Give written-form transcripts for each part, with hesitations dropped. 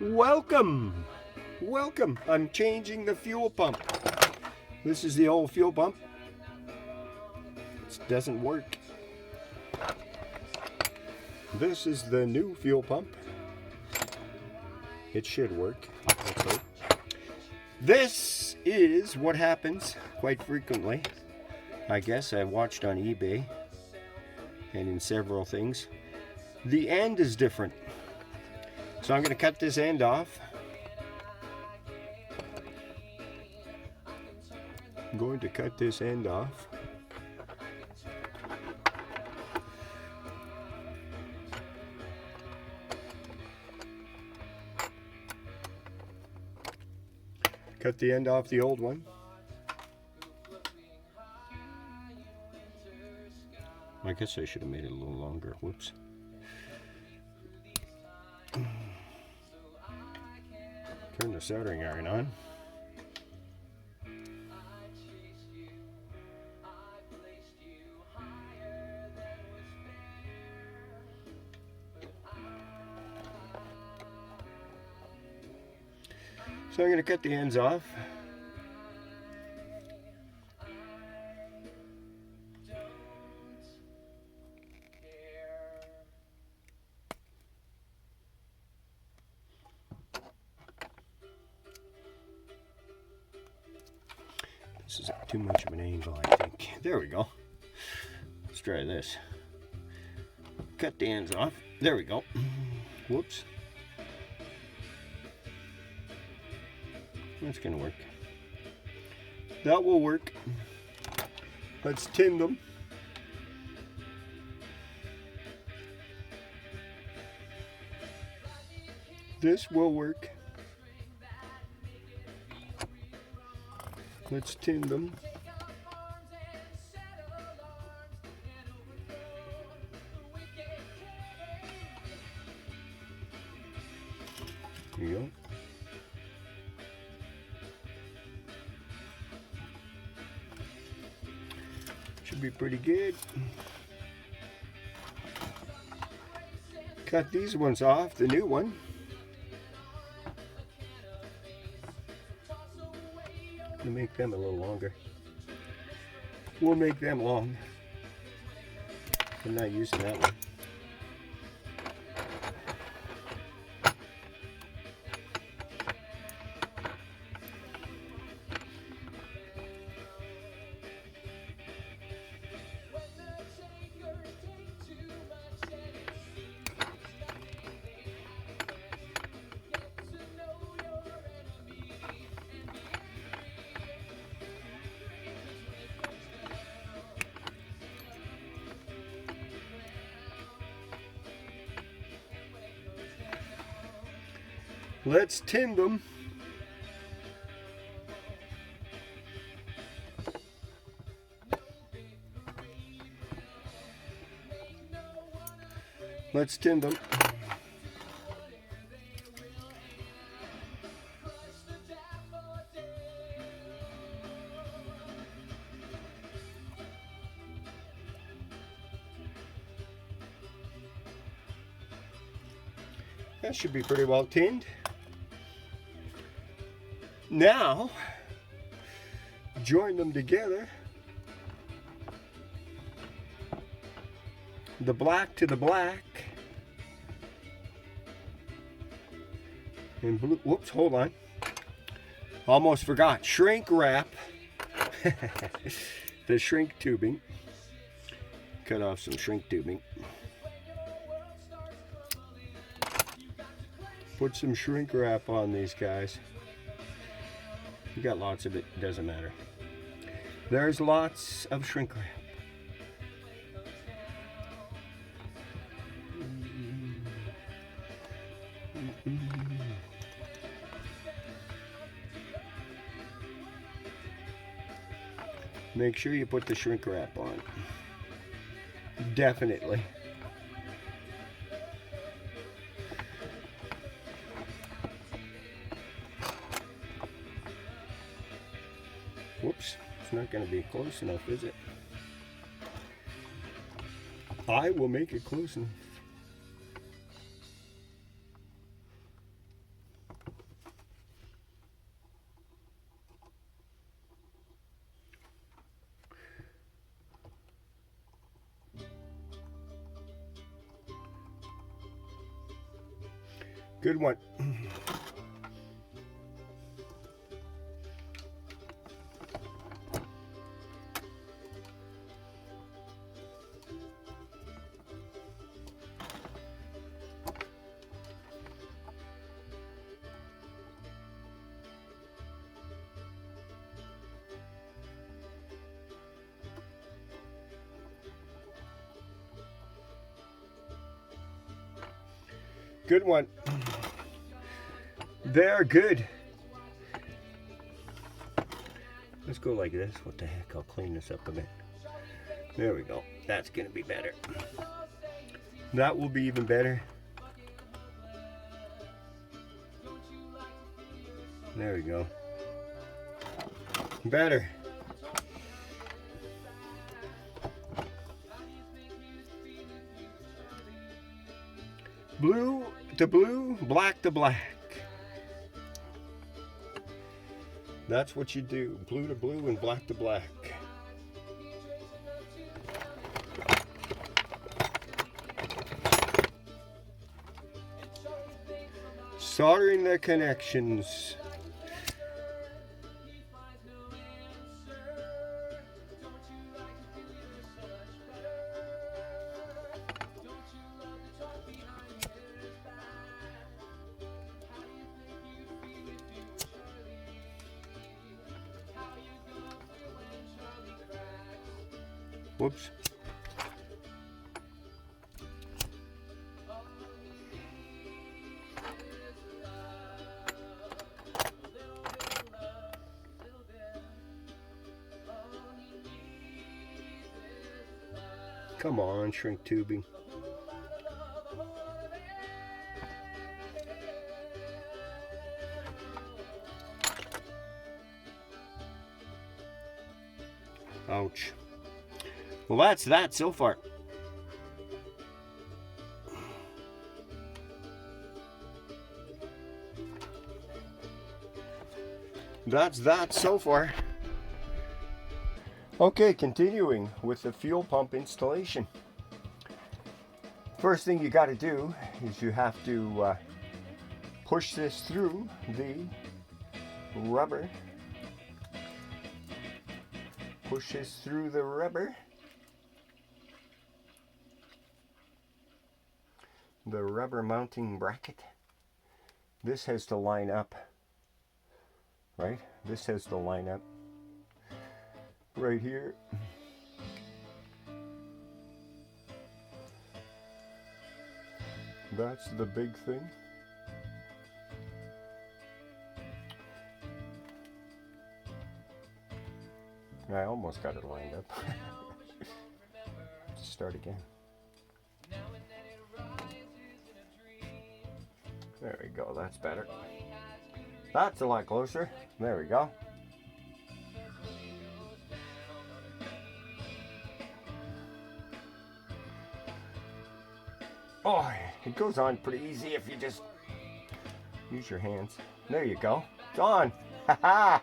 Welcome! Welcome! I'm changing the fuel pump. This is the old fuel pump. It doesn't work. This is the new fuel pump. It should work. Let's hope. This is what happens quite frequently. I guess I've watched on eBay and in several things. The end is different. So I'm going to cut this end off. I'm going to cut this end off. Cut the end off the old one. I guess I should have made it a little longer. Whoops. Turn the soldering iron on. So I'm going to cut the ends off. This is too much of an angle, I think. There we go. Let's try this. Cut the ends off. There we go. Whoops. That's gonna work. That will work. Let's tin them. This will work. Let's tin them. There you go. Should be pretty good. Cut these ones off, the new one. To make them a little longer. We'll make them long. I'm not using that one. Let's tin them. Let's tin them. That should be pretty well tinned. Now, join them together. The black to the black. And blue, whoops, hold on. Almost forgot. Shrink wrap. The shrink tubing. Cut off some shrink tubing. Put some shrink wrap on these guys. You got lots of it, doesn't matter. There's lots of shrink wrap. Make sure you put the shrink wrap on. Definitely. Whoops, it's not going to be close enough, is it? I will make it close enough. Good one. Good one. They're good. Let's go like this. What the heck? I'll clean this up a bit. There we go. That's going to be better. That will be even better. There we go. Better. Blue to blue, black to black. That's what you do. Blue to blue and black to black. Soldering the connections. Whoops. Come on, shrink tubing. Ouch. Well, that's that so far. That's that so far. Okay, continuing with the fuel pump installation. First thing you got to do is you have to push this through the rubber. Push this through the rubber. The rubber mounting bracket. This has to line up, right? This has to line up right here. That's the big thing. I almost got it lined up. Let's start again. There we go, that's better. That's a lot closer. There we go. Oh, it goes on pretty easy if you just use your hands. There you go. It's on. Haha.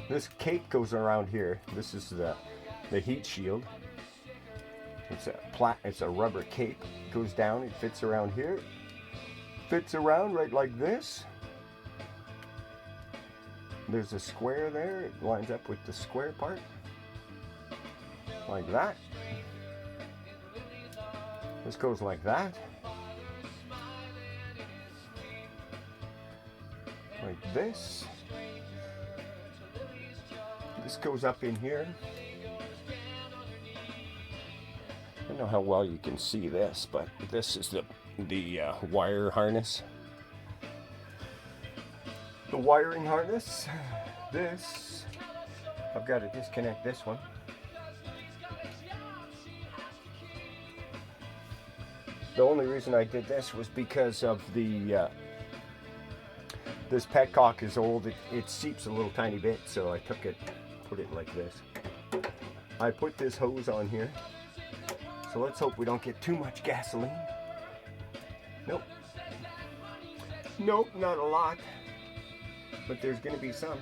This cape goes around here. This is the heat shield. It's a rubber cape. It goes down. It fits around here. Fits around right like this. There's a square there. It lines up with the square part. Like that. This goes like that. Like this. This goes up in here. I don't know how well you can see this, but this is the wire harness. The wiring harness. This, I've got to disconnect this one. The only reason I did this was because of the this petcock is old. It seeps a little tiny bit, so I took it, put it like this. I put this hose on here, so let's hope we don't get too much gasoline. Nope. Nope, not a lot, but there's going to be some.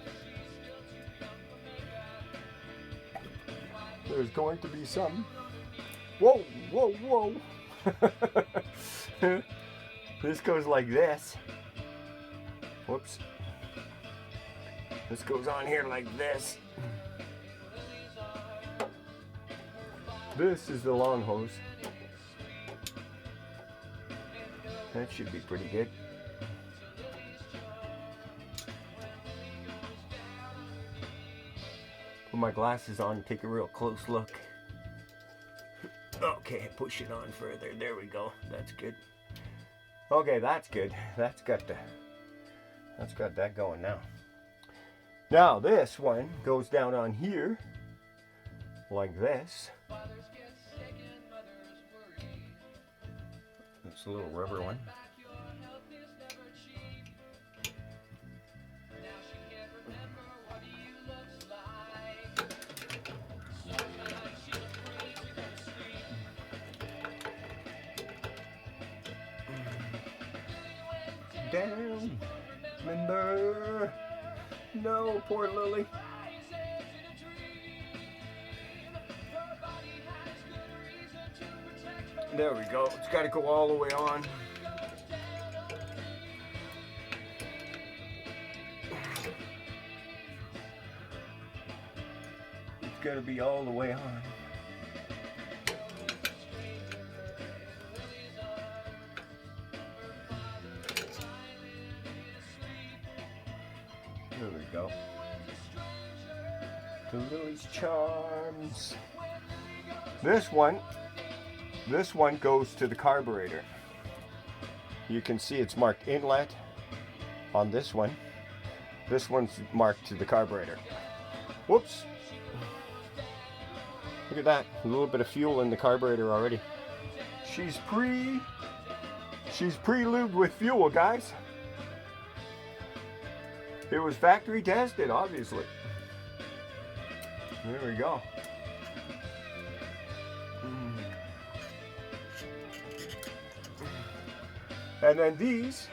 There's going to be some. Whoa, whoa, whoa. This goes like this. Whoops. This goes on here like this. This is the long hose. That should be pretty good. Put my glasses on and take a real close look. Okay, push it on further. There we go. That's good. Okay, that's good. That's got that going now. Now this one goes down on here like this. It's a little rubber one. Down, remember? No, poor Lily. There we go. It's got to go all the way on. It's got to be all the way on. There we go. To Lily's charms. This one goes to the carburetor. You can see it's marked inlet on this one. This one's marked to the carburetor. Whoops. Look at that. A little bit of fuel in the carburetor already. She's pre-lubed with fuel, guys. It was factory tested, obviously. There we go. And then these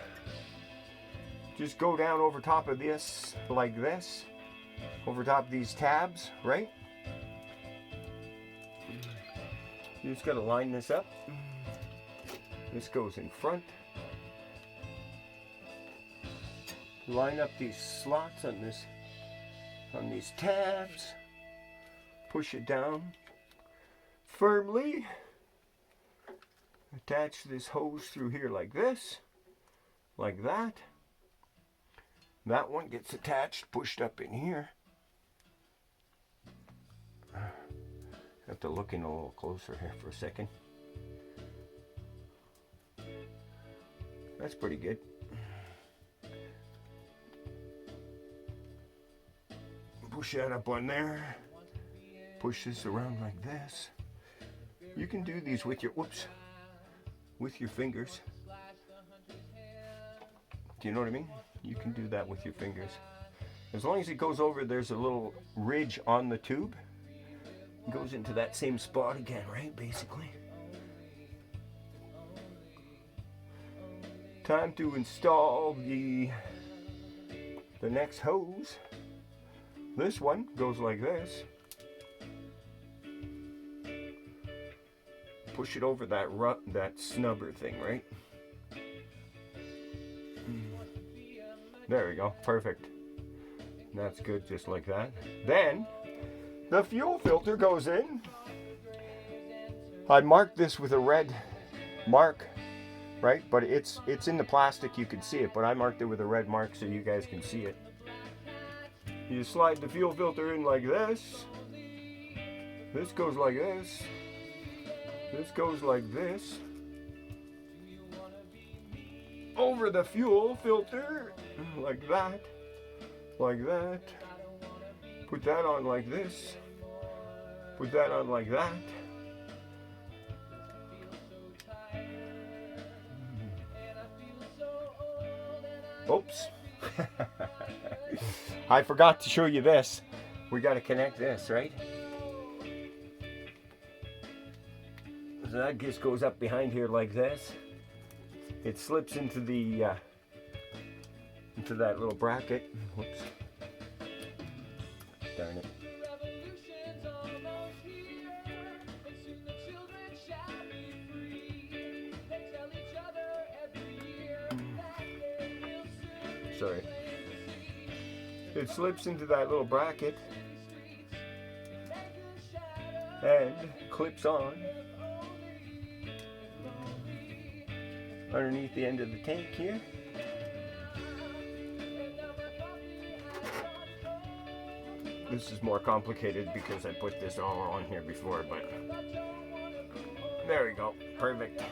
just go down over top of this, like this, over top of these tabs, right? You just gotta line this up. This goes in front. Line up these slots on these tabs. Push it down firmly. Attach this hose through here like this, like that. That one gets attached, pushed up in here. Have to look in a little closer here for a second. That's pretty good. Push that up on there. Push this around like this. You can do these with your, with your fingers. Do you know what I mean? You can do that with your fingers. As long as it goes over, there's a little ridge on the tube. It goes into that same spot again, right? Basically. Time to install the next hose. This one goes like this. Push it over that snubber thing, right? There we go, perfect. That's good, just like that. Then, the fuel filter goes in. I marked this with a red mark, right? But it's in the plastic, you can see it, but I marked it with a red mark so you guys can see it. You slide the fuel filter in like this. This goes like this. This goes like this. Over the fuel filter, like that. Like that. Put that on like this. Put that on like that. Oops. I forgot to show you this. We got to connect this, right? So that just goes up behind here like this. It slips into the into that little bracket. Whoops. Darn it. sorry. It slips into that little bracket and clips on underneath the end of the tank here. This is more complicated because I put this all on here before, but there we go. Perfect.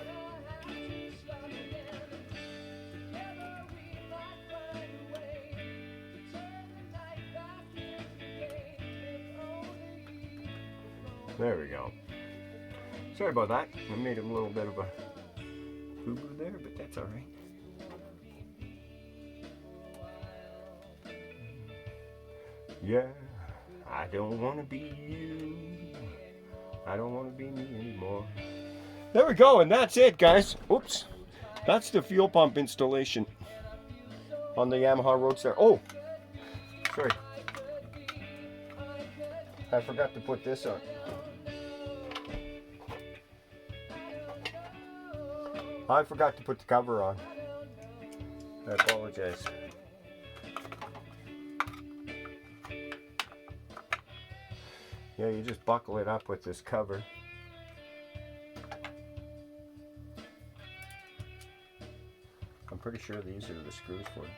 There we go. Sorry about that. I made a little bit of a boo-boo there, but that's all right. Yeah, I don't want to be you. I don't want to be me anymore. There we go, and that's it, guys. Oops. That's the fuel pump installation on the Yamaha Roadstar. Oh, sorry. I forgot to put this on. I forgot to put the cover on. I apologize. Yeah, you just buckle it up with this cover. I'm pretty sure these are the screws for it.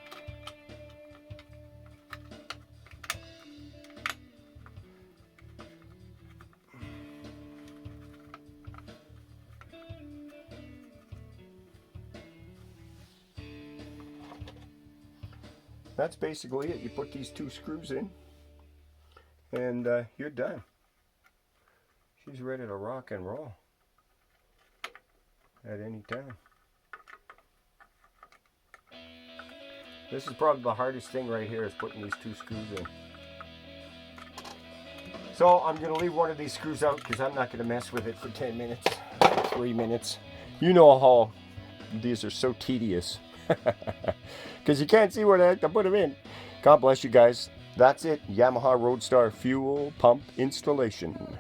That's basically it. You put these two screws in and you're done. She's ready to rock and roll at any time. This is probably the hardest thing right here, is putting these two screws in. So I'm going to leave one of these screws out because I'm not going to mess with it for 10 minutes, 3 minutes. You know how these are so tedious. Because you can't see where the heck to put them in. God bless you guys. That's it. Yamaha Roadstar fuel pump installation.